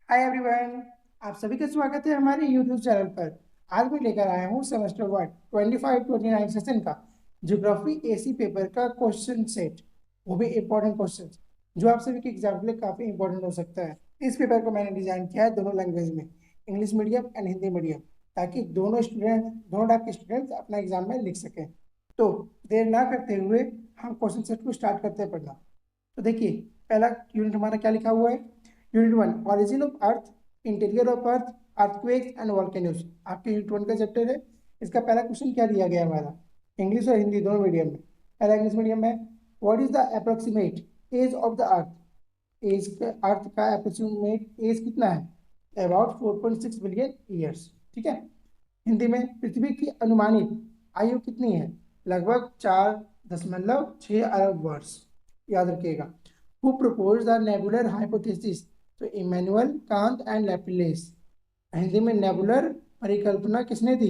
Hi everyone, आप सभी का स्वागत है हमारे यूट्यूब चैनल पर। आज मैं लेकर आया हूँ सेमेस्टर 1 25-29 सेशन का ज्योग्राफी एसी पेपर का क्वेश्चन सेट, वो भी इम्पोर्टेंट क्वेश्चन जो आप सभी के एग्जाम के लिए काफी इंपॉर्टेंट हो सकता है। इस पेपर को मैंने डिजाइन किया है दोनों लैंग्वेज में, English medium and Hindi medium, ताकि दोनों टाइप के स्टूडेंट्स अपना एग्जाम में लिख सकें। तो देर ना करते हुए हम क्वेश्चन सेट को स्टार्ट करते हैं पढ़ना। तो देखिए, पहला यूनिट हमारा क्या लिखा हुआ है। Unit 1, origin of earth, interior of earth, earthquakes and volcanoes, आपके यूनिट 1 का चैप्टर है। इसका पहला क्वेश्चन क्या दिया गया है हमारा, इंग्लिश और हिंदी दोनों मीडियम में। पहला इंग्लिश मीडियम में, what is the approximate age of the earth. Earth का अप्रोक्सीमेट एज कितना है, अबाउट 4.6 बिलियन ईयर्स। ठीक है। हिंदी में, पृथ्वी की अनुमानित आयु कितनी है, लगभग 4.6 अरब वर्ष। याद रखिएगा। Who propose the nebular hypothesis, तो Immanuel Kant and Laplace. Hindi में नेबुलर परिकल्पना किसने दी,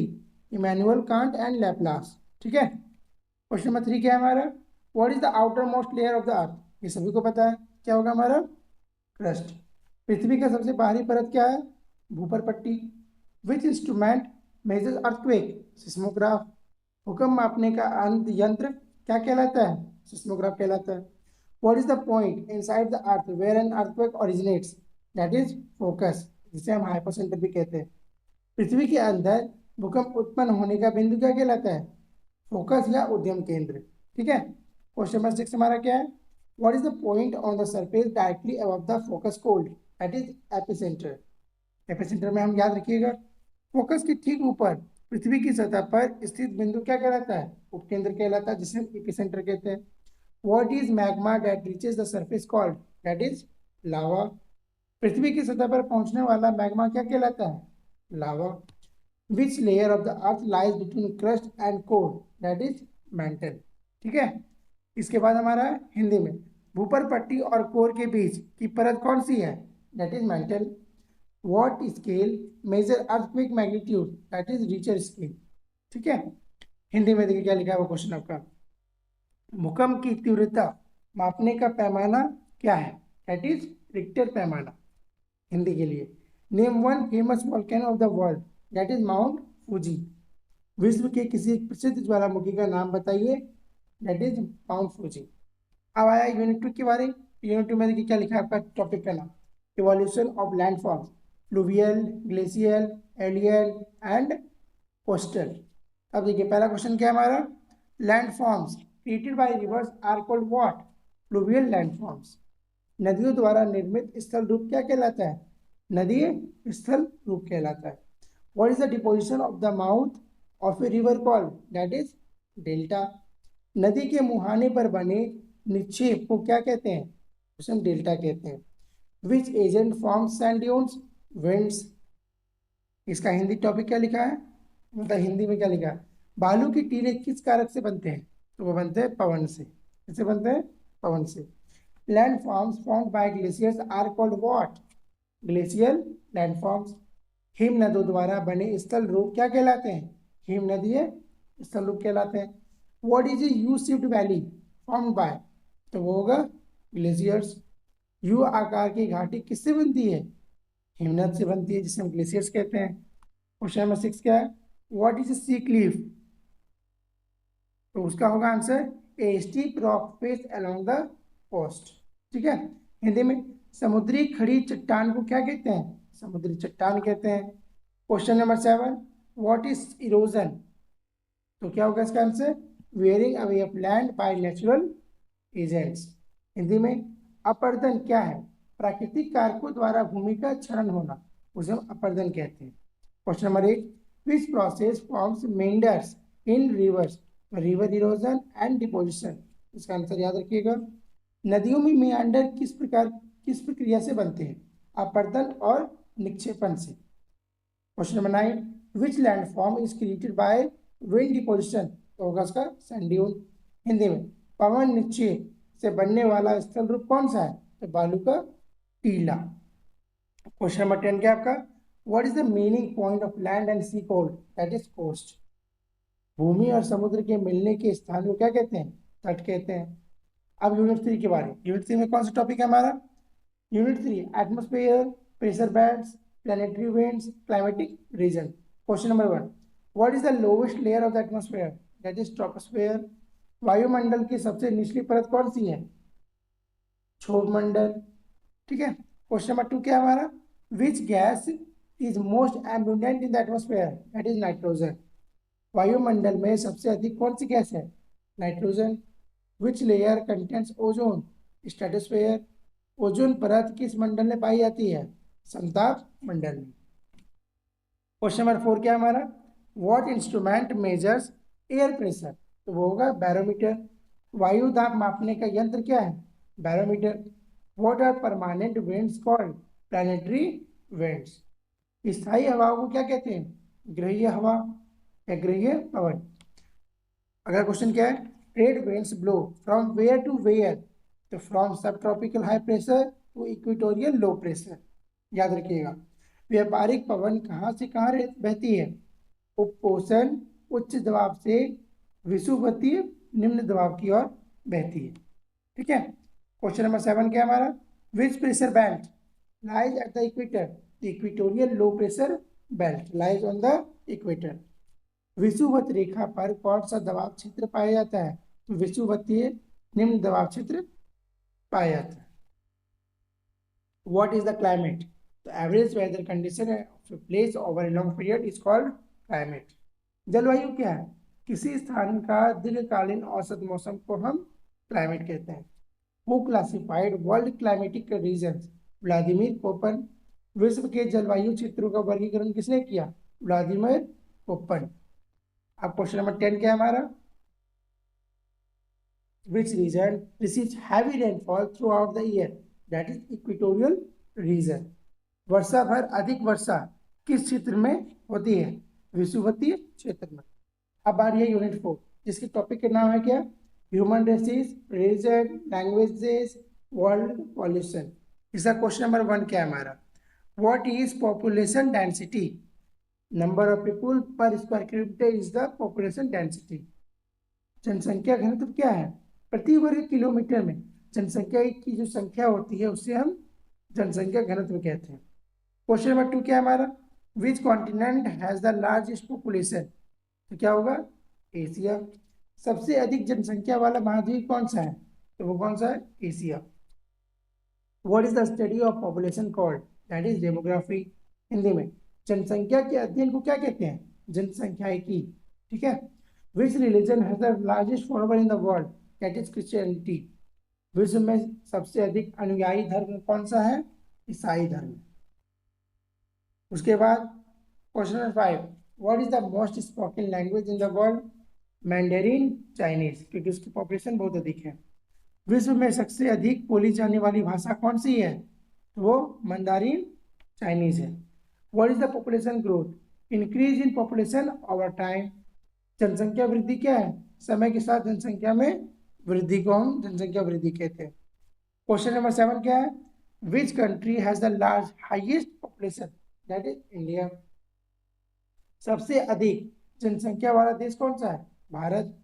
इमैनुअल कांट एंड लैपलास। ठीक है। क्वेश्चन नंबर 3 क्या है हमारा, what is the outermost layer of the earth. ये सभी को पता है, क्या होगा हमारा, क्रस्ट। पृथ्वी का सबसे बाहरी परत क्या है, भूपर पट्टी। Which instrument measures earthquake, seismograph. भूकंप मापने का यंत्र क्या कहलाता है, सिस्मोग्राफ कहलाता है। What is the point inside the earth where an earthquake originates, that is focus, जिसे हम हाइपोसेंटर भी कहते हैं। पृथ्वी के अंदर भूकंप उत्पन्न होने का बिंदु क्या कहलाता है, फोकस या उद्यम केंद्र। ठीक है। क्वेश्चन नंबर 6 हमारा क्या है, what is the point on the surface directly above the focus cold, that is epicentre. Epicentre में हम याद रखिएगा, फोकस के ठीक ऊपर पृथ्वी की सतह पर स्थित बिंदु क्या कहलाता है, उपकेंद्र कहलाता है, जिसे हम एपिसेंटर कहते हैं। What is magma that reaches the surface called, that is lava. पृथ्वी की सतह पर पहुंचने वाला मैग्मा क्या कहलाता है, lava. Which layer of the earth lies between crust and core, that is mantle. ठीक है। इसके बाद हमारा है हिंदी में, भूपर पट्टी और कोर के बीच की परत कौन सी है, that is mantle. What scale measure earthquake magnitude, that is Richter scale. ठीक है। हिंदी में देखिए क्या लिखा है वो क्वेश्चन आपका, भूकंप की तीव्रता मापने का पैमाना क्या है, दैट इज रिक्टर पैमाना। हिंदी के लिए, name one famous volcano of the world, that is mount Fuji. विश्व के किसी एक प्रसिद्ध ज्वालामुखी का नाम बताइए, दैट इज माउंट फूजी। अब आया यूनिट 2 के बारे। यूनिट 2 में देखिए क्या लिखा है आपका टॉपिक का नाम, evolution of landform, fluvial, glacial, aeolian and coastal. अब देखिए पहला क्वेश्चन क्या है हमारा, landforms created by rivers are called what, fluvial landforms. नदियों द्वारा निर्मित स्थल रूप क्या कहलाता है, नदीय स्थल रूप कहलाता है। What is the deposition of the mouth of a river called, that is delta. नदी के मुहाने पर बने निक्षेप को क्या कहते हैं, उसे हम डेल्टा कहते हैं। Which agent forms sand dunes, winds. इसका हिंदी टॉपिक क्या लिखा है, मतलब हिंदी में क्या लिखा है, बालू की टीले किस कारक से बनते हैं, तो वो बनते हैं पवन से। किससे बनते हैं, पवन से। Landforms formed by glaciers are called what, glacial landforms. हिम नदों द्वारा बने स्थल रूप क्या कहलाते हैं, हिम नदीय स्थल रूप कहलाते हैं। What is a you shift valley formed by, तो वो होगा ग्लेशियर्स। यू आकार की घाटी किससे बनती है, हिमनद से बनती है, जिसे हम ग्लेशियर्स कहते हैं। क्वेश्चन नंबर 6 क्या है, व्हाट इज सी क्लिफ, तो उसका होगा answer a steep rock face along the coast. ठीक है। हिंदी में, समुद्री खड़ी चट्टान को क्या कहते हैं, समुद्री चट्टान कहते हैं। Question number 7, what is erosion, तो क्या होगा इसका answer, wearing away of land by natural agents. Hindi में, अपर्दन क्या है, प्राकृतिक कारकों द्वारा भूमि का क्षरण होना, उसे हम अपर्दन कहते हैं। Question number 8, which process forms meanders in reverse, river erosion and deposition. इसका आंसर याद रखिएगा। नदियों में मियांडर किस प्रक्रिया से बनते हैं, अपर्दन और निक्षेपण से। Question number 9, which landform is created by wind deposition, तो होगा उसका सैंड ड्यून। हिंदी में, पवन निक्षेप से बनने वाला स्थल रूप कौन सा है, तो बालू का टीला। क्वेश्चन नंबर 10 क्या आपका, what is the meaning point of land and sea called, that is coast. भूमि और समुद्र के मिलने के स्थान को क्या कहते हैं, तट कहते हैं। अब यूनिट 3 के बारे, यूनिट 3 में कौन सा टॉपिक है हमारा, unit 3 atmosphere, pressure bands, planetary winds, climatic reason. Question number 1, what is the lowest layer of the atmosphere? That is troposphere. वायुमंडल की सबसे निचली परत कौन सी है? क्षोभ मंडल। ठीक है। क्वेश्चन नंबर 2 क्या है हमारा? Which gas is most abundant in the atmosphere? That is nitrogen. वायुमंडल में सबसे अधिक कौन सी गैस है? Nitrogen. Which layer contents ozone? Stratosphere. Ozone परत किस मंडल में पाई जाती है? समताप मंडल में। क्वेश्चन नंबर 4 क्या है हमारा? What instrument measures air pressure? तो वो होगा बैरोमीटर। वायु दाब मापने का यंत्र क्या है? Barometer. What are permanent winds called? Planetary winds. स्थायी हवाओं को क्या कहते हैं? ग्रहीय हवा या ग्रहीय पवन। अगला क्वेश्चन क्या है? Trade winds blow from where to where? तो from subtropical high pressure to equatorial low pressure. याद रखिएगा। व्यापारिक पवन कहाँ से कहाँ बहती है? उपोषण उच्च दबाव से विषुवतीय निम्न दबाव की ओर बहती है। ठीक है। क्वेश्चन नंबर 7 क्या है हमारा? विच pressure belt lies at the equator? The equatorial low pressure belt lies on the equator. विषुवत रेखा पर कौन सा दबाव क्षेत्र पाया जाता है? तो विषुवतीय निम्न दबाव क्षेत्र पाया जाता है। What is the climate? The average weather condition of a place over a long period is called climate. जलवायु क्या है? किसी स्थान का दीर्घकालीन औसत मौसम को हम क्लाइमेट कहते हैं। Who classified world climatic regions? Vladimir Koppen. विश्व के जलवायु क्षेत्रों का वर्गीकरण किसने किया? Vladimir Koppen. अब क्वेश्चन नंबर 10 क्या है हमारा? Which region receives heavy rainfall throughout the year? That is equatorial region. वर्षा भर अधिक वर्षा किस क्षेत्र में होती है? विषुवतीय क्षेत्र में। अब आ रही है यूनिट 4 जिसके टॉपिक के नाम है क्या? Human races, religion, languages, world pollution. इसका क्वेश्चन नंबर 1 क्या है हमारा? What is population density? Number of people per square kilometre is the population density. जनसंख्या घनत्व क्या है? प्रति वर्ग किलोमीटर में जनसंख्या की जो संख्या होती है उससे हम जनसंख्या घनत्व कहते हैं। क्वेश्चन नंबर 2 क्या है हमारा? Which continent has the largest population? तो क्या होगा? एशिया। सबसे अधिक जनसंख्या वाला महाद्वीप कौन सा है? तो वो कौन सा है? Asia. What is the study of population called? That is demography. Hindi में जनसंख्या के अध्ययन को क्या कहते हैं? जनसंख्यायिकी। ठीक है। विच religion has the largest follower in the world? That is Christianity. विश्व में सबसे अधिक अनुयायी धर्म कौन सा है? ईसाई धर्म। उसके बाद question number 5, what is the most spoken language in the world? Mandarin Chinese, क्योंकि उसकी पॉपुलेशन बहुत अधिक है। विश्व में सबसे अधिक बोली जाने वाली भाषा कौन सी है? वो मंदारिन चाइनीज है। What is the population growth? Increase in population over time. जनसंख्या वृद्धि क्या है? समय के साथ जनसंख्या में वृद्धि को हम जनसंख्या वृद्धि कहते हैं। क्वेश्चन नंबर 7 क्या है? Which country has the large highest population? That is India. सबसे अधिक जनसंख्या वाला देश कौन सा है? भारत।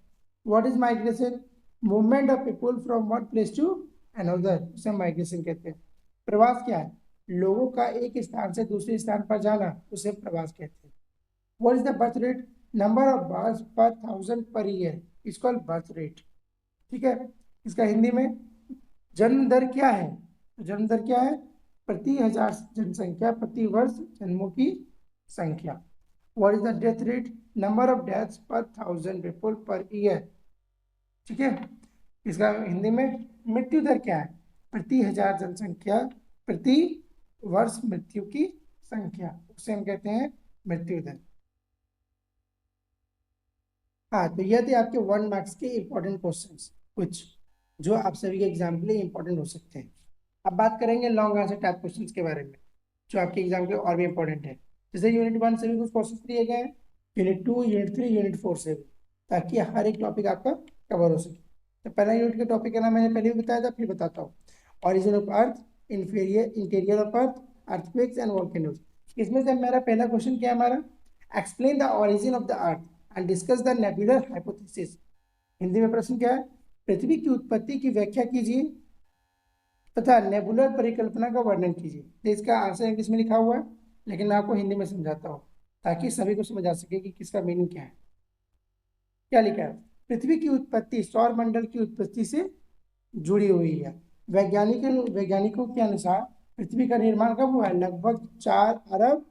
What is migration? Movement of people from one place to another, उसे माइग्रेशन कहते हैं। प्रवास क्या है? लोगों का एक स्थान से दूसरे स्थान पर जाना, उसे प्रवास कहते हैं। What is the birth rate? Number of birth पर 1000 per year is called birth rate. ठीक है। इसका हिंदी में जन्म दर क्या है? तो जन्म दर क्या है? प्रति 1000 जनसंख्या प्रति वर्ष जन्मों की संख्या। What is the death rate? Number of deaths पर 1000 पीपल पर ईयर। ठीक है। इसका हिंदी में मृत्यु दर क्या है? प्रति 1000 जनसंख्या प्रति वर्ष मृत्यु की संख्या, उसे हम कहते हैं मृत्यु दर। हाँ, तो यह थे आपके 1 मार्क्स के इंपॉर्टेंट क्वेश्चंस कुछ जो आप सभी के एग्जाम के लिए इंपॉर्टेंट हो सकते हैं। अब बात करेंगे लॉन्ग आंसर टाइप क्वेश्चंस के बारे में जो आपके एग्जाम के और भी इंपॉर्टेंट है। जैसे यूनिट 1 से भी कुछ क्वेश्चन दिए गए हैं, यूनिट 2, यूनिट 3, यूनिट 4 से भी, ताकि हर एक टॉपिक आपका कवर हो सके। तो पहला यूनिट का टॉपिक का नाम मैंने पहले भी बताया था, फिर बताता हूँ। Origin of earth, interior of earth, earthquakes and volcanoes. इसमें से मेरा पहला क्वेश्चन क्या है हमारा? Explain the origin of the earth and discuss the nebular hypothesis. Hindi में प्रश्न क्या है? पृथ्वी की उत्पत्ति की व्याख्या कीजिए तथा नेबुलर परिकल्पना का वर्णन कीजिए। तो इसका आंसर इंग्लिश में लिखा हुआ है, लेकिन मैं आपको हिंदी में समझाता हूँ ताकि सभी को समझ आ सके कि किसका मीनिंग क्या है। क्या लिखा है? पृथ्वी की उत्पत्ति सौर मंडल की उत्पत्ति से जुड़ी हुई है। वैज्ञानिकों के अनुसार पृथ्वी का निर्माण कब हुआ है? लगभग 4 अरब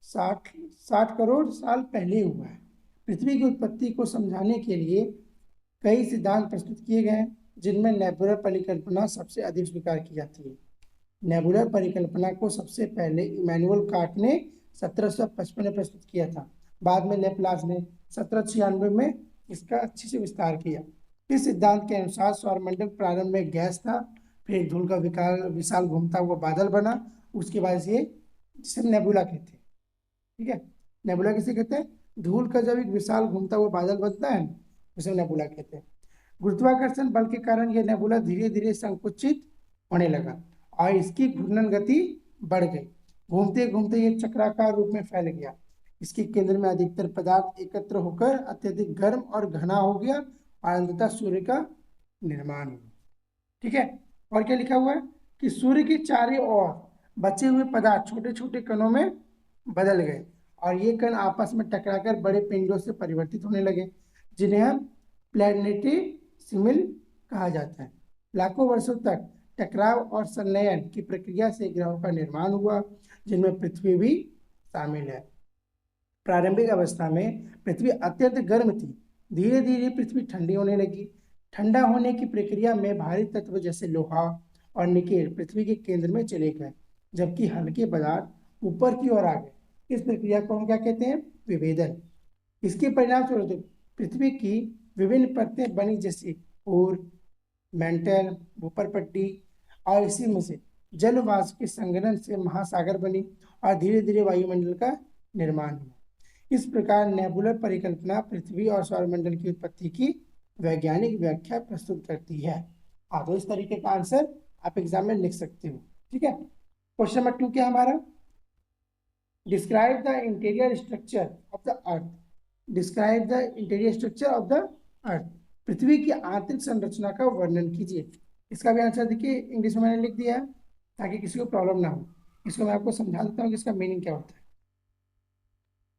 60 करोड़ साल पहले हुआ है। पृथ्वी की उत्पत्ति को समझाने के लिए कई सिद्धांत प्रस्तुत किए गए हैं, जिनमें नेबुलर परिकल्पना सबसे अधिक स्वीकार की जाती है। नेबुलर परिकल्पना को सबसे पहले इमैनुअल कांट ने 1755 में प्रस्तुत किया था। बाद में लेप्लास ने 1796 में इसका अच्छे से विस्तार किया। इस सिद्धांत के अनुसार सौरमंडल प्रारंभ में गैस था, फिर धूल का विशाल घूमता हुआ बादल बना, उसके बाद ये जिसे नेबुला कहते हैं। ठीक है, नेबुला किसे कहते हैं? धूल का जब एक विशाल घूमता हुआ बादल बनता है उसे नेबुला कहते हैं। गुरुत्वाकर्षण बल के कारण यह नेबुला धीरे धीरे संकुचित होने लगा और इसकी घूर्णन गति बढ़ गई। घूमते घूमते ये चक्राकार रूप में फैल गया। इसके केंद्र में अधिकतर पदार्थ एकत्र होकर अत्यधिक गर्म और घना हो गया और अंततः सूर्य का निर्माण हुआ। ठीक है, और क्या लिखा हुआ है कि सूर्य के चारों ओर बचे हुए पदार्थ छोटे छोटे कणों में बदल गए और ये कण आपस में टकराकर बड़े पिंडों से परिवर्तित होने लगे, जिन्हें हम प्लैनेटेसिमल कहा जाता है। लाखों वर्षों तक टकराव और संलयन की प्रक्रिया से ग्रहों का निर्माण हुआ, जिनमें पृथ्वी भी शामिल है। प्रारंभिक अवस्था में पृथ्वी अत्यंत गर्म थी। धीरे धीरे पृथ्वी ठंडी होने लगी। ठंडा होने की प्रक्रिया में भारी तत्व जैसे लोहा और निकेल पृथ्वी के केंद्र में चले गए, जबकि हल्के पदार्थ ऊपर की ओर आ गए। इस प्रक्रिया को हम क्या कहते हैं? विभेदन। इसके परिणाम स्वरूप पृथ्वी की विभिन्न परतें बनी, जैसे कोर, मेंटल, भूपरपट्टी, और इसी में से जल वाष्प के संघनन से महासागर बनी और धीरे धीरे वायुमंडल का निर्माण हुआ। इस प्रकार नेबुलर परिकल्पना पृथ्वी और सौरमंडल की उत्पत्ति की वैज्ञानिक व्याख्या प्रस्तुत करती है। हाँ, तो इस तरीके का आंसर आप एग्जाम में लिख सकते हो। ठीक है, क्वेश्चन नंबर 2 क्या हमारा? Describe the interior structure of the earth. Describe the interior structure of the earth. पृथ्वी की आंतरिक संरचना का वर्णन कीजिए। इसका भी आंसर देखिए इंग्लिश में मैंने लिख दिया है ताकि किसी को प्रॉब्लम ना हो। इसको मैं आपको समझा देता हूँ कि इसका मीनिंग क्या होता है।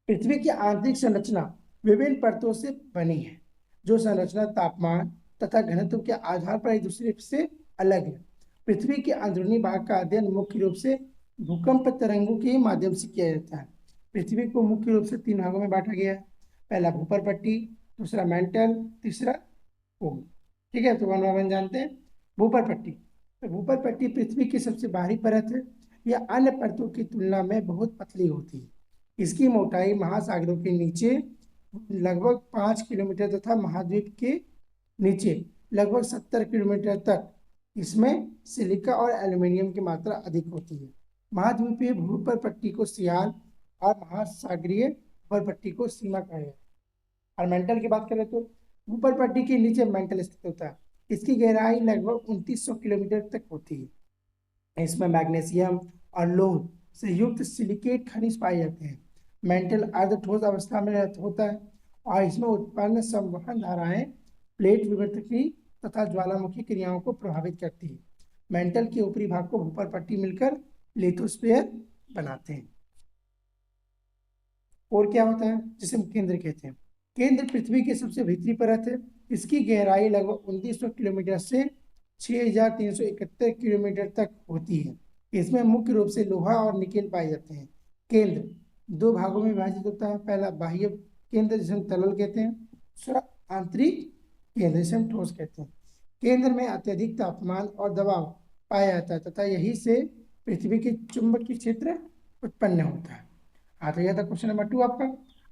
पृथ्वी की आंतरिक संरचना विभिन्न परतों से बनी है, जो संरचना तापमान तथा घनत्व के आधार पर एक दूसरे से अलग है। पृथ्वी के अंदरूनी भाग का अध्ययन मुख्य रूप से भूकंप तरंगों के माध्यम से किया जाता है। पृथ्वी को मुख्य रूप से 3 भागों में बांटा गया है। पहला भूपरपट्टी, दूसरा मेंटल, तीसरा कोर। ठीक है, तो वन बाय वन जानते हैं। भूपरपट्टी, तो भूपरपट्टी पृथ्वी की सबसे बाहरी परत है। यह अन्य परतों की तुलना में बहुत पतली होती है। इसकी मोटाई महासागरों के नीचे लगभग 5 किलोमीटर तथा महाद्वीप के नीचे लगभग 70 किलोमीटर तक इसमें सिलिका और एल्यूमिनियम की मात्रा अधिक होती है। महाद्वीपीय भूपरपट्टी को सियाल और महासागरीय भूपरपट्टी को सीमा कहा है। और मेंटल की बात करें तो भूपरपट्टी के नीचे मेंटल स्थित होता है। इसकी गहराई लगभग 2900 किलोमीटर तक होती है। इसमें मैग्नीशियम और लौह से युक्त सिलिकेट खनिज पाए जाते हैं। मेंटल अर्ध ठोस अवस्था में होता है और इसमें उत्पन्न संवहन धाराएं प्लेट विवर्तकी तथा ज्वालामुखी क्रियाओं को प्रभावित करती है। मेंटल के ऊपरी भाग को भूपरपट्टी मिलकर लिथोस्फीयर बनाते हैं। और क्या होता है जिसे हम केंद्र कहते हैं? केंद्र पृथ्वी की सबसे भीतरी परत है। इसकी गहराई लगभग 2900 किलोमीटर से 6371 किलोमीटर तक होती है। इसमें मुख्य रूप से लोहा और निकेल पाए जाते हैं। केंद्र 2 भागों में विभाजित होता है। पहला बाह्य केंद्र जिसे हम तरल कहते हैं, दूसरा आंतरिक केंद्र जिसे हम ठोस कहते हैं। केंद्र में अत्यधिक तापमान और दबाव पाया जाता है तथा यही से पृथ्वी के चुंबकीय क्षेत्र उत्पन्न होता है। हाँ, तो यह था क्वेश्चन नंबर 2 आपका।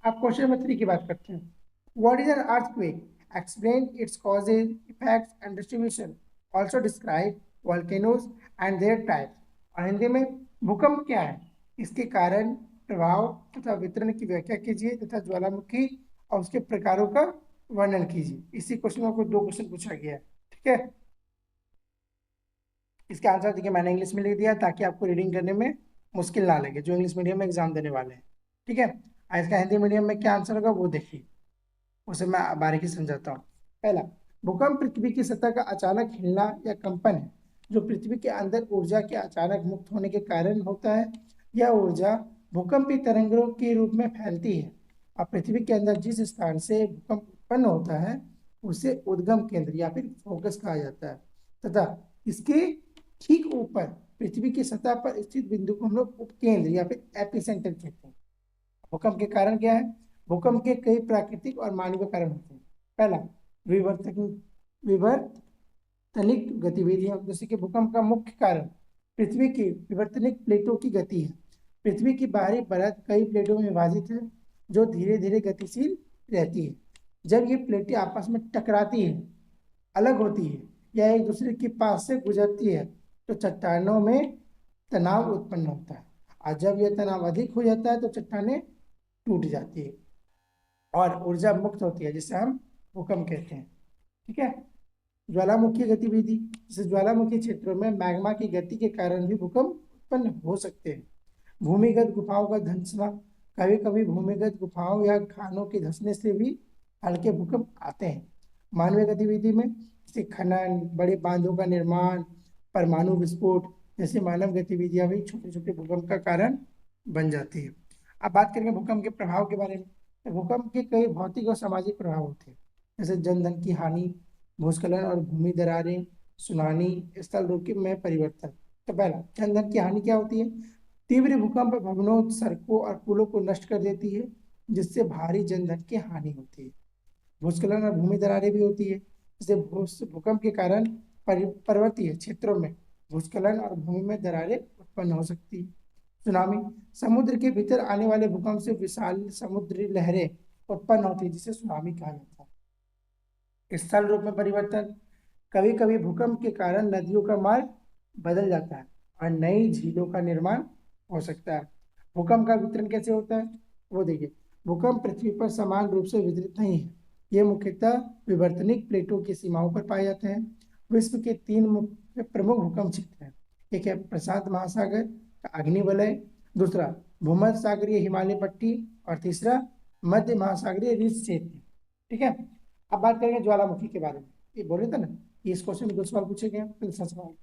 आप क्वेश्चन नंबर 3 की बात करते हैं। What is an earthquake? Explain its causes, effects and distribution. Also describe volcanoes and there types. और हिंदी में भूकंप क्या है, इसके कारण, प्रभाव तथा वितरण की व्याख्या कीजिए तथा ज्वालामुखी और उसके प्रकारों का वर्णन कीजिए। इसी क्वेश्चन में आपको 2 क्वेश्चन पूछा गया है। ठीक है, इसका आंसर देखिए मैंने इंग्लिश में लिख दिया ताकि आपको रीडिंग करने में मुश्किल ना लगे जो इंग्लिश मीडियम में एग्जाम देने वाले हैं। ठीक है, इसका हिंदी मीडियम में क्या आंसर होगा वो देखिए, उसे मैं बारीकी समझाता हूँ। पहला, भूकंप पृथ्वी की सतह का अचानक हिलना या कंपन है जो पृथ्वी के अंदर ऊर्जा के अचानक मुक्त होने के कारण होता है। यह ऊर्जा भूकंपीय तरंगों के रूप में फैलती है और पृथ्वी के अंदर जिस स्थान से भूकंप उत्पन्न होता है उसे उद्गम केंद्र या फिर फोकस कहा जाता है, तथा इसके ठीक ऊपर पृथ्वी की सतह पर स्थित बिंदु को हम लोग उपकेंद्र या फिर एपिसेंटर कहते हैं। भूकंप के कारण क्या है? भूकंप के कई प्राकृतिक और मानवीय कारण होते हैं। पहला, विवर्तनिक गतिविधियां, जैसे कि भूकंप का मुख्य कारण पृथ्वी की विवर्तनिक प्लेटों की गति है। पृथ्वी की बाहरी परत कई प्लेटों में विभाजित है जो धीरे धीरे गतिशील रहती है। जब ये प्लेटें आपस में टकराती है, अलग होती है या एक दूसरे के पास से गुजरती है तो चट्टानों में तनाव उत्पन्न होता है, और जब यह तनाव अधिक हो जाता है तो चट्टानें टूट जाती है और ऊर्जा मुक्त होती है, जिसे हम भूकंप कहते हैं। ठीक है। ज्वालामुखी गतिविधि, जैसे ज्वालामुखी क्षेत्रों में मैग्मा की गति के कारण भी भूकंप उत्पन्न हो सकते हैं। भूमिगत गुफाओं का धंसना, कभी कभी भूमिगत गुफाओं या खानों के धंसने से भी हल्के भूकंप आते हैं। मानवीय गतिविधि में जैसे खनन, बड़े बांधों का निर्माण, परमाणु विस्फोट जैसे मानव गतिविधियां भी छोटे छोटे भूकंप का कारण बन जाती है। अब बात करेंगे भूकंप के प्रभाव के बारे में। भूकंप के कई भौतिक और सामाजिक प्रभाव होते हैं, जैसे जनधन की हानि, भूस्खलन और भूमि दरारें, सुनामी, स्थल रुख में परिवर्तन। तो पहला, जनधन की हानि क्या होती है? तीव्र भूकंप भवनों, सड़कों और पुलों को नष्ट कर देती है, जिससे भारी जनधन की हानि होती है। भूस्खलन और भूमि दरारें भी होती है, जैसे भूकंप के कारण पर्वतीय क्षेत्रों में भूस्खलन और भूमि में दरारें उत्पन्न हो सकती है। सुनामी, समुद्र के भीतर आने वाले भूकंप से विशाल समुद्री लहरें उत्पन्न होती है, जिसे सुनामी कहा जाता है। स्थल रूप में परिवर्तन, कभी कभी भूकंप के कारण नदियों का मार्ग बदल जाता है और नई झीलों का निर्माण हो सकता है। भूकंप का वितरण कैसे होता है वो देखिए। भूकंप पृथ्वी पर समान रूप से वितरित नहीं है, ये मुख्यतः विवर्तनिक प्लेटों की सीमाओं पर पाए जाते हैं। विश्व के 3 मुख्य प्रमुख भूकंप क्षेत्र हैं। एक है प्रशांत महासागर का आग्नेय वलय, दूसरा भूमध्य सागरीय हिमालय पट्टी और तीसरा मध्य महासागरीय रीच क्षेत्र। ठीक है। अब बात करेंगे ज्वालामुखी के बारे में। ये बोले थे ना, इस क्वेश्चन में 2 सवाल पूछे गए हैं। सवाल,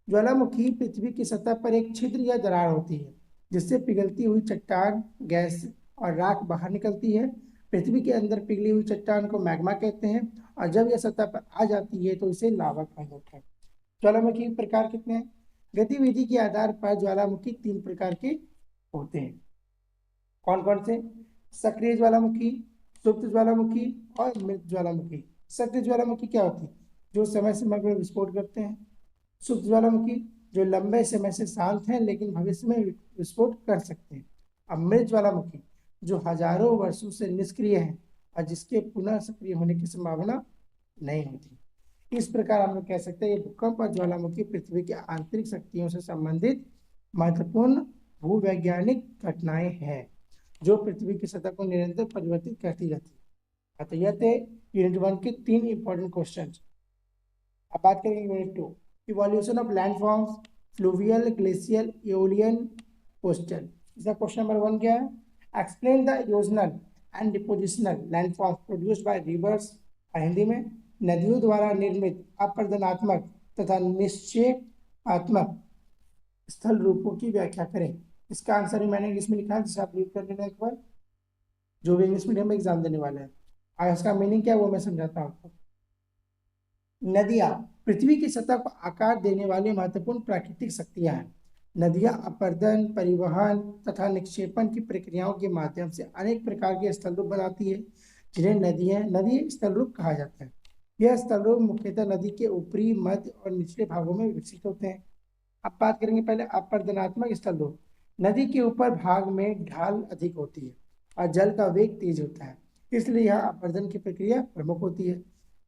ज्वालामुखी पृथ्वी की सतह पर एक छिद्र या दरार होती है जिससे पिघलती हुई चट्टान, गैस और राख बाहर निकलती है। पृथ्वी के अंदर पिघली हुई चट्टान को मैग्मा कहते हैं और जब यह सतह पर आ जाती है तो इसे लावा कहा जाता है। ज्वालामुखी के प्रकार कितने हैं? गतिविधि के आधार पर ज्वालामुखी 3 प्रकार के होते हैं। कौन कौन से? सक्रिय ज्वालामुखी, सुप्त ज्वालामुखी और मृत ज्वालामुखी। सक्रिय ज्वालामुखी क्या होती है? जो समय समय पर विस्फोट करते हैं। सुप्त ज्वालामुखी जो लंबे समय से शांत हैं लेकिन भविष्य में विस्फोट कर सकते हैं। अब मृत ज्वालामुखी जो हजारों वर्षों से निष्क्रिय हैं और जिसके पुनः सक्रिय होने की संभावना नहीं होती। इस प्रकार हम लोग कह सकते हैं ये भूकंप और ज्वालामुखी पृथ्वी की आंतरिक शक्तियों से संबंधित महत्वपूर्ण भूवैज्ञानिक घटनाएं हैं जो पृथ्वी की सतह को निरंतर परिवर्तित करती रहती है। तो यह थे यूनिट 1 के 3 इंपॉर्टेंट क्वेश्चन। अब बात करेंगे unit 2, evolution of landforms, fluvial, glacial, aeolian, coastal. इसका क्वेश्चन नंबर 1 क्या है? Explain the erosional and depositional landforms produced bye reverse. Hindi में, नदियों द्वारा निर्मित अपरदनात्मक तथा निक्षेपात्मक स्थल रूपों की व्याख्या करें। इसका आंसर ही मैंने इंग्लिश में लिखा है, जिसे आप रीड कर लेना एक बार, जो भी इंग्लिश मीडियम में एग्जाम देने वाले हैं। और इसका मीनिंग क्या है वो मैं समझाता हूँ आपको। नदियां पृथ्वी की सतह को आकार देने वाली महत्वपूर्ण प्राकृतिक शक्तियां हैं। नदियां अपरदन, परिवहन तथा निक्षेपण की प्रक्रियाओं के माध्यम से अनेक प्रकार के स्थल रूप बनाती है, जिन्हें नदी स्थल रूप कहा जाता है। यह स्थल रूप मुख्यतः नदी के ऊपरी, मध्य और निचले भागों में विकसित होते हैं। अब बात करेंगे पहले अपरदनात्मक स्थल रूप। नदी के ऊपर भाग में ढाल अधिक होती है और जल का वेग तेज होता है, इसलिए यह अपरदन की प्रक्रिया प्रमुख होती है।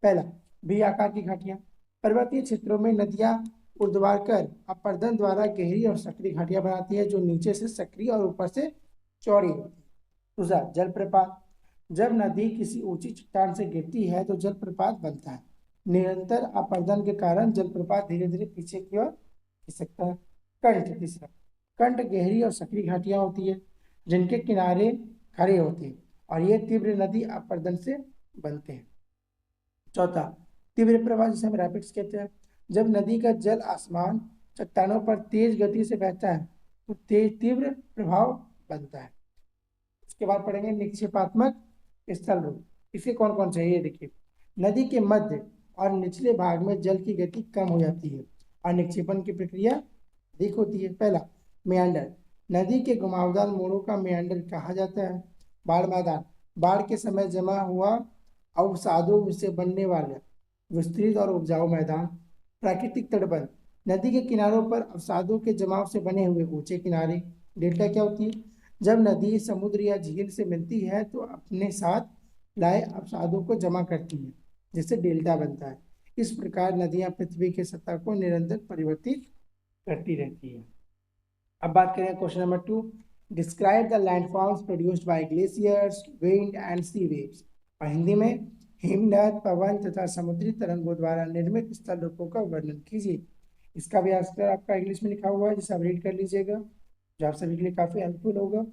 पहला, वी आकार की घाटियां। पर्वतीय क्षेत्रों में नदियां ऊर्ध्वाधर अपरदन द्वारा गहरी और सक्रिय घाटियां बनाती है जो नीचे से सक्रिय और ऊपर से चौड़ी होती है। दूसरा, जलप्रपात। जब नदी किसी ऊंची चट्टान से गिरती है तो जलप्रपात बनता है। निरंतर अपरदन के कारण जलप्रपात धीरे धीरे पीछे की ओर खिसकता है। कंठ। तीसरा, कंठ गहरी और सक्रिय घाटियां होती है जिनके किनारे खड़े होते हैं और ये तीव्र नदी अपरदन से बनते हैं। चौथा, तीव्र प्रवाह, जिसे हम रैपिड्स कहते हैं। जब नदी का जल आसमान चट्टानों पर तेज गति से बहता है तो तेज तीव्र प्रभाव बनता है। उसके बाद पढ़ेंगे निक्षेपात्मक स्थल रूप। इसके कौन कौन से है ये देखिए। नदी के मध्य और निचले भाग में जल की गति कम हो जाती है और निक्षेपण की प्रक्रिया अधिक होती है। पहला, मेयांडर। नदी के घुमावदार मोड़ों का मेयांडर कहा जाता है। बाढ़ मैदान, बाढ़ के समय जमा हुआ अवसादों से बनने वाले विस्तृत और उपजाऊ मैदान। प्राकृतिक तटबंध, नदी के किनारों पर अवसादों के जमाव से बने हुए ऊंचे किनारे। डेल्टा क्या होती है? जब नदी समुद्र या झील से मिलती है तो अपने साथ लाए अवसादों को जमा करती है, जिससे डेल्टा बनता है। इस प्रकार नदियां पृथ्वी की सतह को निरंतर परिवर्तित करती रहती है। अब बात करें question number 2, describe the landforms produced by glaciers, wind and sea waves. और हिंदी में हिमनद, पवन तथा समुद्री तरंगों द्वारा निर्मित स्थल रूपों का वर्णन कीजिए। इसका भी आंसर आपका इंग्लिश में लिखा हुआ है, जिसे आप रीड कर लीजिएगा, जो आप सभी के लिए काफी हेल्पफुल होगा।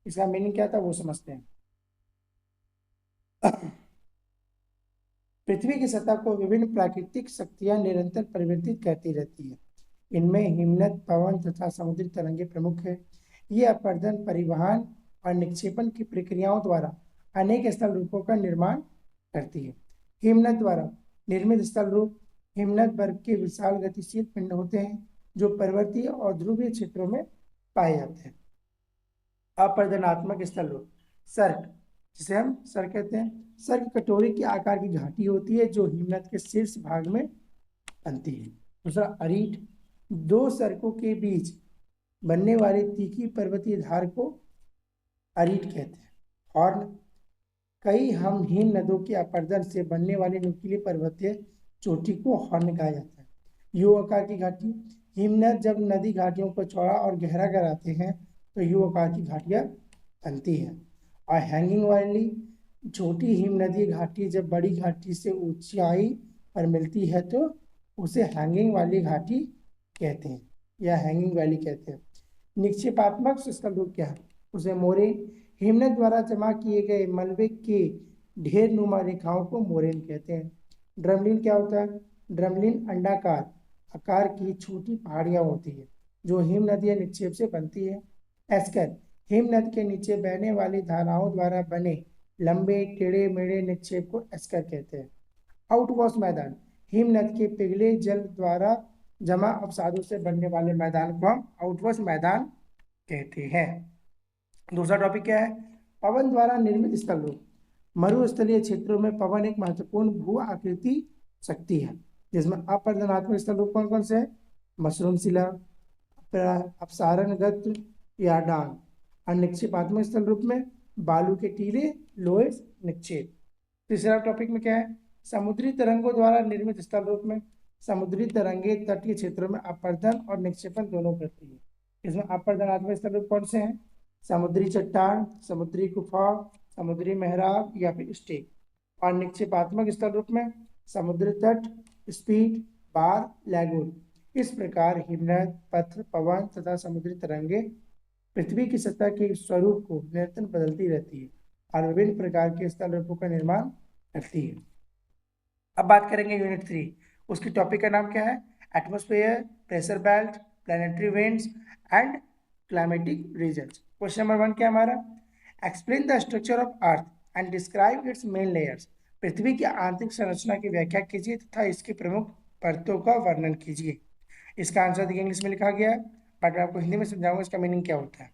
इसका मीनिंग क्या था वो समझते हैं। पृथ्वी की सतह को विभिन्न प्राकृतिक शक्तियां निरंतर परिवर्तित करती रहती है। इनमें हिमनद, पवन तथा समुद्री तरंगे प्रमुख है। ये अपरदन, परिवहन और निक्षेपण की प्रक्रियाओं द्वारा अनेक स्थल रूपों का निर्माण करती है। हिमनद द्वारा निर्मित स्थल रूप हिमनद वर्ग के विशाल गतिशील पिंड होते हैं जो पर्वतीय और ध्रुवीय क्षेत्रों में पाए जाते हैं। अपरदनात्मक स्थल रूप सर्क, जिसे हम सर्क कहते हैं। सर्क कटोरी के आकार की घाटी होती है जो हिमनद के शीर्ष भाग में बनती है। दूसरा, अरीट, दो सर्कों के बीच बनने वाली तीखी पर्वतीय धार को अरीट कहते हैं। हॉर्न, कई हम हिम नदों के अपरदन से बनने वाली नुकीली पर्वतीय चोटी को हॉर्न कहा जाता है। यू आकार की घाटी, हिमनद जब नदी घाटियों को चौड़ा और गहरा कराते हैं तो यू आकार की घाटियां बनती हैं। और हैंगिंग वाली छोटी हिम नदी घाटी जब बड़ी घाटी से ऊंचाई पर मिलती है तो उसे हैंगिंग वाली घाटी कहते हैं या हैंगिंग वैली कहते हैं। निक्षेपात्मक स्थल रूप क्या है? उसे मोरेन, हिमनद द्वारा जमा किए गए मलबे के ढेर नुमा रेखाओं को मोरेन कहते हैं। ड्रमलिन क्या होता है? ड्रमलिन अंडाकार आकार की छोटी पहाड़ियां होती है जो हिम नदी निक्षेप से बनती है। एस्कर, हिमनद के नीचे बहने वाली धाराओं द्वारा बने लंबे टेढ़े मेढ़े निक्षेप को एस्कर कहते हैं। आउटवॉश मैदान, हिमनद के पिघले जल द्वारा जमा अवसादों से बनने वाले मैदान को हम आउटवॉश मैदान कहते हैं। दूसरा टॉपिक क्या है? पवन द्वारा निर्मित स्थल रूप। मरुस्थलीय क्षेत्रों में पवन एक महत्वपूर्ण भू आकृति शक्ति है, जिसमें अपरदनात्मक स्थल रूप कौन कौन से हैं? मशरूम शिला, अपसारणगत या डांग। और निक्षेपात्मक स्थल रूप में बालू के टीले, लोहे निक्षेप। तीसरा टॉपिक में क्या है? समुद्री तरंगों द्वारा निर्मित स्थल रूप में समुद्री तरंगे तटीय क्षेत्रों में अपरदन और निक्षेपण दोनों करती है। इसमें अपरदनात्मक स्थल रूप कौन से हैं? समुद्री चट्टान, समुद्री गुफा, समुद्री मेहराब या फिर स्टेक। और निक्षेपात्मक स्थल रूप में समुद्र तट, स्पीड, बार, लैगून। इस प्रकार हिमनद, पत्थर, पवन तथा समुद्री तरंगे पृथ्वी की सतह के स्वरूप को निरंतर बदलती रहती है और विभिन्न प्रकार के स्थल रूपों का निर्माण करती है। अब बात करेंगे यूनिट 3। उसकी टॉपिक का नाम क्या है? Atmosphere, pressure belt, planetary winds and climatic regions. Question number 1 क्या हमारा? Explain the structure of earth and describe its main layers. पृथ्वी की आंतरिक संरचना की व्याख्या कीजिए तथा इसकी प्रमुख परतों का वर्णन कीजिए। इसका आंसर देखिए इंग्लिश में लिखा गया है, बट मैं आपको हिंदी में समझाऊंगा इसका मीनिंग क्या होता है।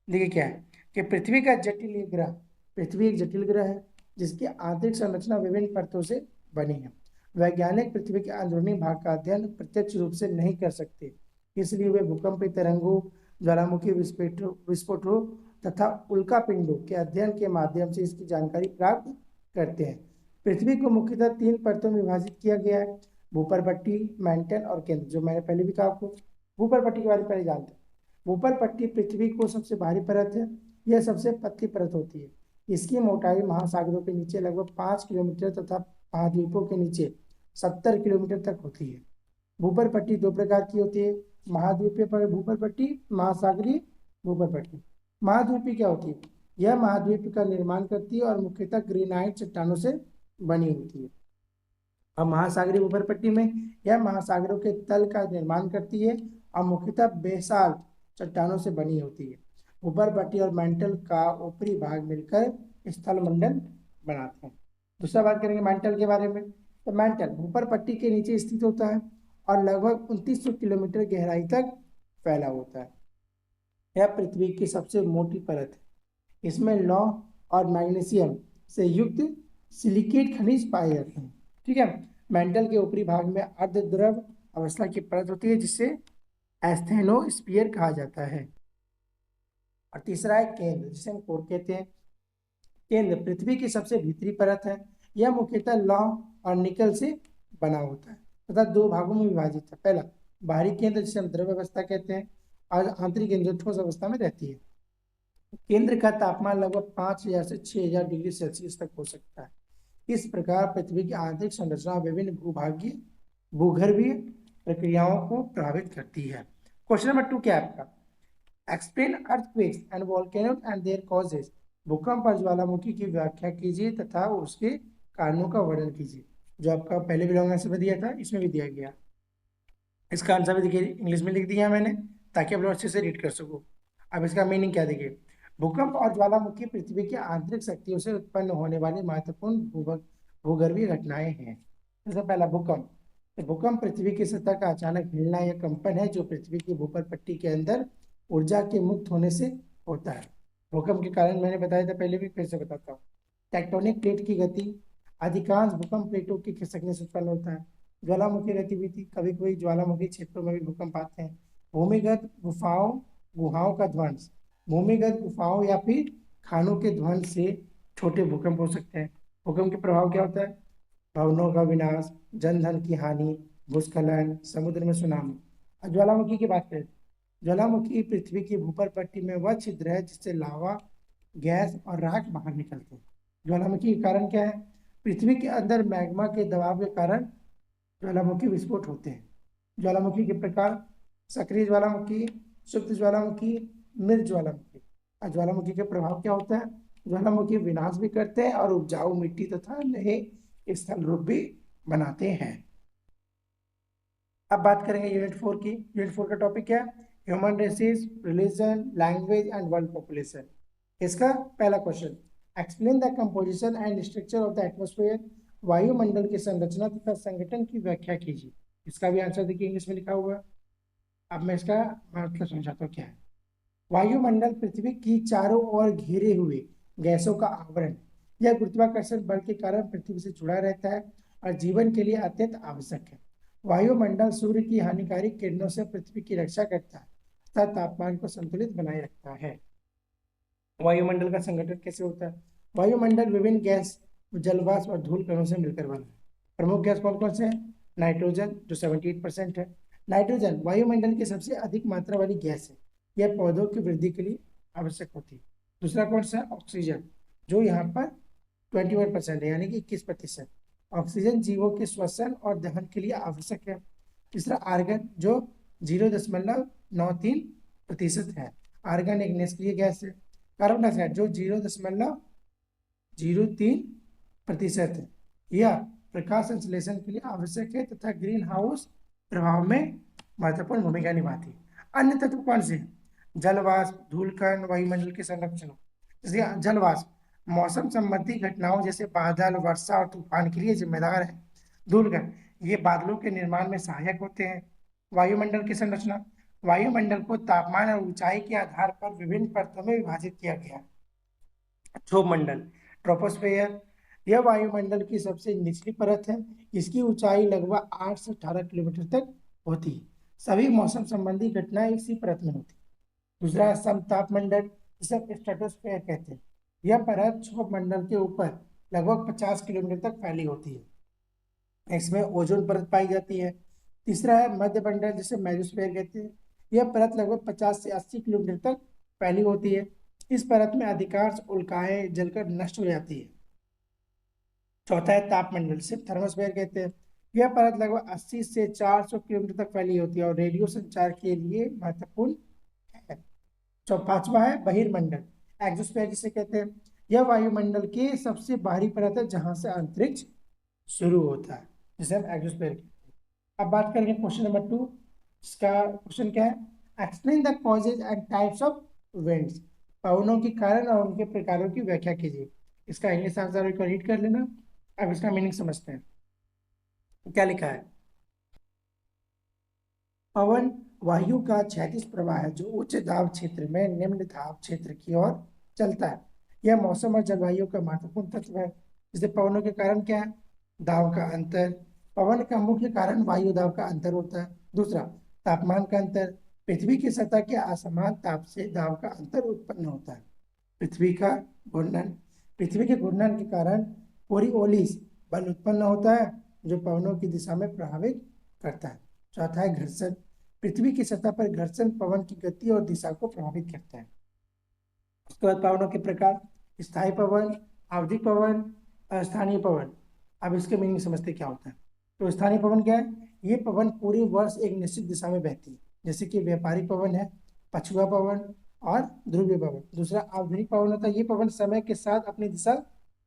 देखिए क्या है कि पृथ्वी का जटिल ग्रह, पृथ्वी एक जटिल ग्रह है जिसकी आंतरिक संरचना विभिन्न परतों से बनी है। वैज्ञानिक पृथ्वी के अंदरूनी भाग का अध्ययन प्रत्यक्ष रूप से नहीं कर सकते, इसलिए वे भूकंपीय तरंगों, ज्वालामुखी विस्फोटों तथा उल्कापिंडों के अध्ययन के माध्यम से इसकी जानकारी प्राप्त करते हैं। पृथ्वी को मुख्यतः 3 परतों में विभाजित किया गया है: भूपर पट्टी, मैंटल और केंद्र, जो मैंने पहले भी कहा आपको। भूपर पट्टी के बारे में पहले जानते हैं। भूपर पट्टी पृथ्वी को सबसे बाहरी परत है, यह सबसे पतली परत होती है। इसकी मोटाई महासागरों के नीचे लगभग 5 किलोमीटर तथा महाद्वीपों के नीचे 70 किलोमीटर तक होती है। भूपर पट्टी 2 प्रकार की होती है: महाद्वीपीय भूपर पट्टी, महासागरीय भूपर पट्टी। महाद्वीपीय क्या होती है? यह महाद्वीप का निर्माण करती है और मुख्यतः ग्रेनाइट चट्टानों से बनी होती है। और महासागरीय ऊपर पट्टी में यह महासागरों के तल का निर्माण करती है और मुख्यतः बेसाल्ट चट्टानों से बनी होती है। ऊपर पट्टी और मेंटल का ऊपरी भाग मिलकर स्थल मंडल बनाते हैं। दूसरा बात करेंगे मेंटल के बारे में। तो मेंटल ऊपर पट्टी के नीचे स्थित होता है और लगभग 2900 किलोमीटर गहराई तक फैला होता है। यह पृथ्वी की सबसे मोटी परत है। इसमें लौह और मैग्नीशियम से युक्त सिलिकेट खनिज पाए जाते हैं। ठीक है। मेंटल के ऊपरी भाग में अर्धद्रव अवस्था की परत होती है जिसे एस्थेनोस्फीयर कहा जाता है। और तीसरा है केंद्र, जिसे हम कोर कहते हैं। केंद्र पृथ्वी की सबसे भीतरी परत है। यह मुख्यतः लौह और निकल से बना होता है तथा दो भागों में विभाजित है। पहला बाहरी केंद्र, जिसे हम द्रव अवस्था कहते हैं, और आंतरिक केंद्र ठोस अवस्था में रहती है। केंद्र का तापमान लगभग 5000 से 6000 डिग्री सेल्सियस तक हो सकता है। इस प्रकार पृथ्वी की आंतरिक संरचना विभिन्न भूभागीय भूगर्भीय प्रक्रियाओं को प्रभावित करती है। क्वेश्चन नंबर 2 क्या है आपका? Explain earthquakes and volcanoes and their causes. भूकंप और ज्वालामुखी की व्याख्या कीजिए तथा उसके कारणों का वर्णन कीजिए। जो आपका पहले भी लॉन्ग आंसर में दिया था, इसमें भी दिया गया। इसका आंसर भी देखिए इंग्लिश में लिख दिया मैंने ताकि आप लोग अच्छे से रीड कर सको। अब इसका मीनिंग क्या देखिए। भूकंप और ज्वालामुखी पृथ्वी की आंतरिक शक्तियों से उत्पन्न होने वाली महत्वपूर्ण भूगर्भीय घटनाएं हैं। जैसे पहला भूकंप। तो भूकंप पृथ्वी की सतह का अचानक हिलना या कंपन है जो पृथ्वी की भूपर पट्टी के अंदर ऊर्जा के मुक्त होने से होता है। भूकंप के कारण मैंने बताया था पहले भी, फिर से बताता हूँ। टेक्टोनिक प्लेट की गति। अधिकांश भूकंप प्लेटों के खिसकने से उत्पन्न होता है। ज्वालामुखी गतिविधि। कभी कभी ज्वालामुखी क्षेत्रों में भी भूकंप आते हैं। भूमिगत गुहाओं का ध्वंस। भूमिगत गुफाओं या फिर खानों के ध्वंस से छोटे भूकंप हो सकते हैं। भूकंप के प्रभाव क्या होता है? भवनों का विनाश, जन धन की हानि, भूस्खलन, समुद्र में सुनामी। ज्वालामुखी की बात करें। ज्वालामुखी पृथ्वी की भूपर पट्टी में वह छिद्र है जिससे लावा, गैस और राख बाहर निकलते हैं। ज्वालामुखी के कारण क्या है? पृथ्वी के अंदर मैग्मा के दबाव के कारण ज्वालामुखी विस्फोट होते हैं। ज्वालामुखी के प्रकार: सक्रिय ज्वालामुखी, सुप्त ज्वालामुखी, मृत ज्वालामुखी। और ज्वालामुखी के प्रभाव क्या होता है? ज्वालामुखी विनाश भी करते हैं और उपजाऊ मिट्टी तथा नए स्थल रूप भी बनाते हैं। अब बात करेंगे यूनिट 4 की। यूनिट 4 का टॉपिक क्या है? Human races, religion, language and world population. इसका पहला question, explain the composition and structure of the atmosphere. वायुमंडल की संरचना तथा संगठन की व्याख्या कीजिए। इसका भी आंसर देखिए इंग्लिश में लिखा हुआ है। अब मैं इसका मतलब समझाता हूँ क्या है। वायुमंडल पृथ्वी की चारों ओर घेरे हुए गैसों का आवरण। यह गुरुत्वाकर्षण बल के कारण पृथ्वी से जुड़ा रहता है और जीवन के लिए अत्यंत आवश्यक है। वायुमंडल सूर्य की हानिकारक किरणों से पृथ्वी की रक्षा करता है तथा तापमान को संतुलित बनाए रखता है। वायुमंडल का संगठन कैसे होता है? वायुमंडल विभिन्न गैस, जलवाष्प और धूल कणों से मिलकर बना है। प्रमुख गैस कौन कौन से हैं? नाइट्रोजन, जो 78% है। नाइट्रोजन वायुमंडल की सबसे अधिक मात्रा वाली गैस है। यह पौधों की वृद्धि के लिए आवश्यक होती है। दूसरा कौन सा? ऑक्सीजन, जो यहाँ पर 21% है, यानी कि 21%। ऑक्सीजन जीवों के श्वसन और दहन के लिए आवश्यक है। तीसरा आर्गन, जो 0.93% है। आर्गन एक निष्क्रिय गैस है। कार्बन डाइऑक्साइड, जो 0.03% है। यह प्रकाश संश्लेषण के लिए आवश्यक है तथा ग्रीन हाउस प्रभाव में महत्वपूर्ण भूमिका निभाती है। अन्य तत्व कौन से हैं? जलवाष्प, धूलकण, वायुमंडल के संरक्षण। जैसे जलवाष्प मौसम संबंधी घटनाओं जैसे बादल, वर्षा और तूफान के लिए जिम्मेदार है। धूलकण ये बादलों के निर्माण में सहायक होते हैं। वायुमंडल की संरचना, वायुमंडल को तापमान और ऊंचाई के आधार पर विभिन्न परतों में विभाजित किया गया। क्षोभमंडल, ट्रोपोस्फेयर, यह वायुमंडल की सबसे निचली परत है। इसकी ऊंचाई लगभग 8 से 18 किलोमीटर तक होती है। सभी मौसम संबंधी घटनाएं इसी परत में होती है। दूसरा समतापमंडल, जिसे स्ट्रेटोस्फेयर कहते हैं। यह परत क्षोभमंडल के ऊपर लगभग 50 किलोमीटर तक फैली होती है। इसमें ओजोन परत पाई जाती है। तीसरा है मध्यमंडल, जिसे मेसोस्फीयर कहते हैं। यह परत लगभग 50 से 80 किलोमीटर तक फैली होती है। इस परत में अधिकांश उल्काएं जलकर नष्ट हो जाती है। चौथा है तापमंडल, जिसे थर्मोस्फीयर कहते हैं। यह परत लगभग 80 से 400 किलोमीटर तक फैली होती है और रेडियो संचार के लिए महत्वपूर्ण है। पांचवा है बहिर्मंडल, एक्सोस्फीयर जिसे कहते हैं। यह वायुमंडल की सबसे बाहरी परत है जहां से अंतरिक्ष शुरू होता है। जिसे हम एग्जोस्फीयर कहते हैं। अब बात करेंगे क्वेश्चन नंबर 2। इसका क्वेश्चन क्या है? Explain the causes and types of winds. पवनों के कारण और उनके प्रकारों की व्याख्या कीजिए। इसका इंग्लिश आंसर एक बार रीड कर लेना। अब इसका मीनिंग समझते हैं। क्या लिखा है? पवन वायु का क्षैतिज प्रवाह है जो उच्च दाब क्षेत्र में निम्न दाब क्षेत्र की ओर चलता है। यह मौसम और जलवायु का महत्वपूर्ण तत्व है। जैसे पवनों के कारण क्या है? दाब का अंतर। पवन का मुख्य कारण वायु दाब का अंतर होता है। दूसरा, तापमान का अंतर। पृथ्वी की सतह के असमान ताप से दाब का अंतर उत्पन्न होता है। पृथ्वी का घूर्णन। पृथ्वी के घूर्णन के कारण कोरिओलिस बल उत्पन्न होता है जो पवनों की दिशा में प्रभावित करता है। चौथा है घर्षण। पृथ्वी की सतह पर घर्षण पवन की गति और दिशा को प्रभावित करता है। उसके बाद पवनों के प्रकार: स्थायी पवन, आवधिक पवन, अस्थानीय पवन। अब इसके मीनिंग समझते क्या होता है। तो स्थानीय पवन क्या है? ये पवन पूरे वर्ष एक निश्चित दिशा में बहती है, जैसे कि व्यापारिक पवन है, पछुआ पवन और ध्रुवीय पवन। दूसरा आवधिक पवन होता है, ये पवन समय के साथ अपनी दिशा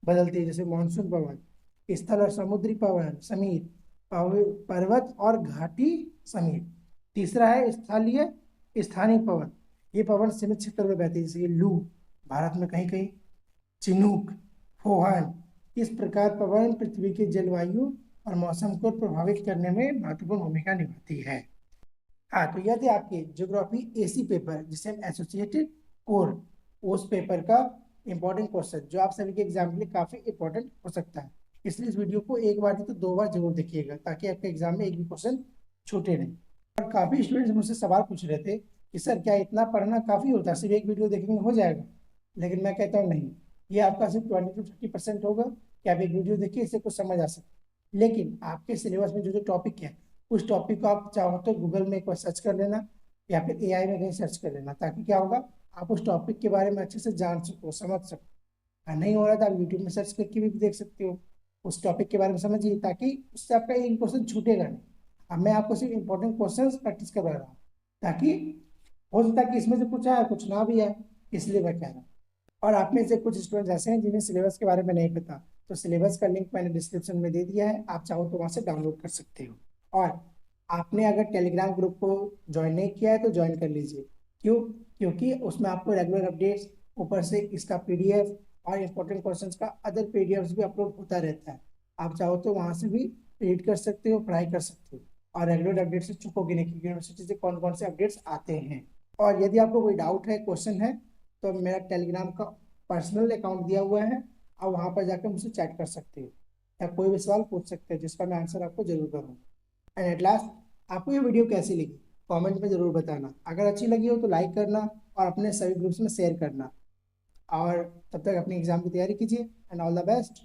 बदलती है, जैसे मानसून पवन। स्थल और समुद्री पवन समीर, पर्वत और घाटी समीर। तीसरा है स्थलीय स्थानीय पवन। ये पवन सीमित क्षेत्र में बहती है, जैसे लू भारत में कहीं कहीं, चिनूक, फोहान। इस प्रकार पवन पृथ्वी की जलवायु और मौसम को प्रभावित करने में महत्वपूर्ण भूमिका निभाती है। हाँ, तो यह थे आपके ज्योग्राफी एसी पेपर, जिसे हम एसोसिएटेड कोर, उस पेपर का इंपॉर्टेंट क्वेश्चन जो आप सभी के एग्जाम के लिए काफी इंपॉर्टेंट हो सकता है। इसलिए इस वीडियो को एक बार नहीं तो 2 बार जरूर देखिएगा, ताकि आपके एग्जाम में एक भी क्वेश्चन छूटे नहीं। और काफी स्टूडेंट्स मुझसे सवाल पूछ रहे थे कि सर क्या इतना पढ़ना काफी होता है, सिर्फ एक वीडियो देखने में हो जाएगा? लेकिन मैं कहता हूँ नहीं, ये आपका सिर्फ 20 to 30% होगा कि आप एक वीडियो देखिए, इससे कुछ समझ आ सकते। लेकिन आपके सिलेबस में जो जो टॉपिक है, उस टॉपिक को आप चाहो तो गूगल में एक बार सर्च कर लेना, या फिर एआई में कहीं सर्च कर लेना, ताकि क्या होगा, आप उस टॉपिक के बारे में अच्छे से जान सको, समझ सको। और नहीं हो रहा तो आप यूट्यूब में सर्च करके भी देख सकते हो। उस टॉपिक के बारे में समझिए, ताकि उससे आपका एक क्वेश्चन छूटेगा नहीं। अब मैं आपको सिर्फ इंपॉर्टेंट क्वेश्चन प्रैक्टिस करवा रहा हूँ, ताकि हो सकता है कि इसमें से कुछ आए कुछ ना भी आए, इसलिए मैं कह रहा हूँ। और आप में से कुछ स्टूडेंट ऐसे हैं जिन्हें सिलेबस के बारे में नहीं पता, तो सिलेबस का लिंक मैंने डिस्क्रिप्शन में दे दिया है, आप चाहो तो वहां से डाउनलोड कर सकते हो। और आपने अगर टेलीग्राम ग्रुप को ज्वाइन नहीं किया है तो ज्वाइन कर लीजिए। क्यों? क्योंकि उसमें आपको रेगुलर अपडेट्स, ऊपर से इसका पीडीएफ और इम्पोर्टेंट क्वेश्चंस का अदर पीडीएफ भी अपलोड होता रहता है। आप चाहो तो वहां से भी रीड कर सकते हो, पढ़ाई कर सकते हो, और रेगुलर अपडेट से चुकोगे नहीं, क्योंकि यूनिवर्सिटी से कौन कौन से अपडेट्स आते हैं। और यदि आपको कोई डाउट है, क्वेश्चन है, तो मेरा टेलीग्राम का पर्सनल अकाउंट दिया हुआ है, आप वहां पर जाकर मुझसे चैट कर सकते हो, या कोई भी सवाल पूछ सकते हैं जिसका मैं आंसर आपको जरूर करूँगा। एंड एट लास्ट, आपको ये वीडियो कैसी लगी कमेंट में जरूर बताना। अगर अच्छी लगी हो तो लाइक करना और अपने सभी ग्रुप्स में शेयर करना। और तब तक अपनी एग्जाम की तैयारी कीजिए, एंड ऑल द बेस्ट।